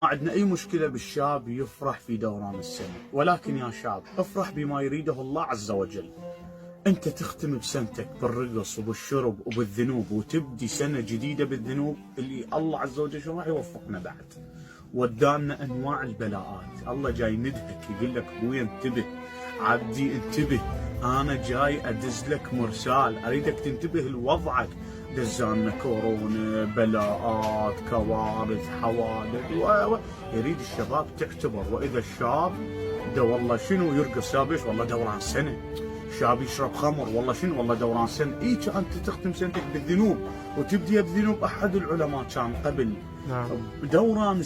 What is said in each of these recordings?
ما عندنا أي مشكلة بالشاب يفرح في دوران السنة، ولكن يا شاب افرح بما يريده الله عز وجل. أنت تختم بسنتك بالرقص وبالشرب وبالذنوب وتبدي سنة جديدة بالذنوب اللي الله عز وجل شو راح يوفقنا بعد. ودانا أنواع البلاءات، الله جاي ندهك يقول لك أبوي انتبه، عبدي انتبه، أنا جاي أدز لك مرسال، أريدك تنتبه لوضعك. دزانا كورونا، بلاءات، كوارث، حوادث يريد الشباب تعتبر. واذا الشاب ده والله شنو يرقص يابيش والله دوران سنه، شاب يشرب خمر والله شنو والله دوران سنه. ايش انت تختم سنتك بالذنوب وتبدي بذنوب. احد العلماء كان قبل بدوران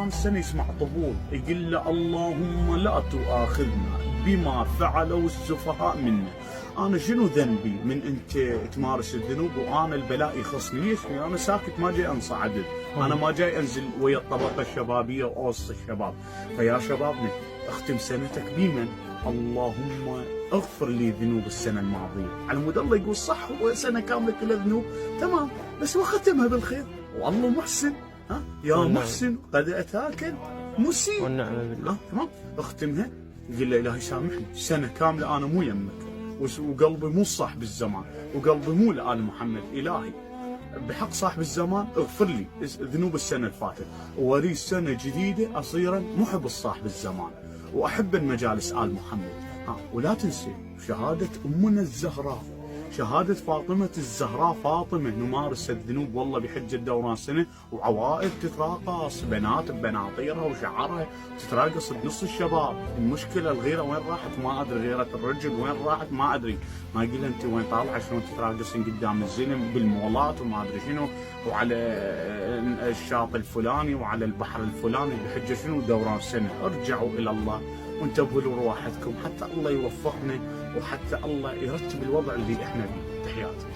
السنه يسمع طبول يقول له اللهم لا تؤاخذنا بما فعلوا السفهاء منا. انا شنو ذنبي من انت تمارس الذنوب وانا البلاء يخصني؟ ليش؟ انا ساكت ما جاي انصى عدل، انا ما جاي انزل ويا الطبقه الشبابيه واوصي الشباب. فيا شبابنا اختم سنتك بمن؟ اللهم اغفر لي ذنوب السنه الماضيه. على مود الله يقول صح، هو سنه كامله كلها ذنوب تمام، بس وختمها بالخير والله محسن. ها يا محسن قد اتاك مسيء والنعمه بالله. تمام، اختمها قل له الهي سامحني سنه كامله انا مو يمك، وقلبي مو صاحب الزمان، وقلبي مو لآل محمد. إلهي بحق صاحب الزمان اغفر لي ذنوب السنة الفاتت، واريد سنة جديدة أصيرا محب صاحب الزمان، وأحب المجالس آل محمد. ولا تنسي شهادة أمنا الزهراء، شهادة فاطمة الزهراء، فاطمة نمارس الذنوب والله بحجة دوران سنة، وعوائل تتراقص، بنات ببناطيرها وشعرها تتراقص بنص الشباب. المشكلة الغيرة وين راحت ما أدري، غيرة الرجل وين راحت ما أدري. ما يقول أنت وين طالعة شلون تتراقصين قدام الزلم بالمولات وما أدري شنو، وعلى الشاطئ الفلاني وعلى البحر الفلاني بحجة شنو دوران سنة. ارجعوا إلى الله وانتبهوا لروحتكم حتى الله يوفقنا وحتى الله يرتب الوضع اللي احنا فيه. تحياتي.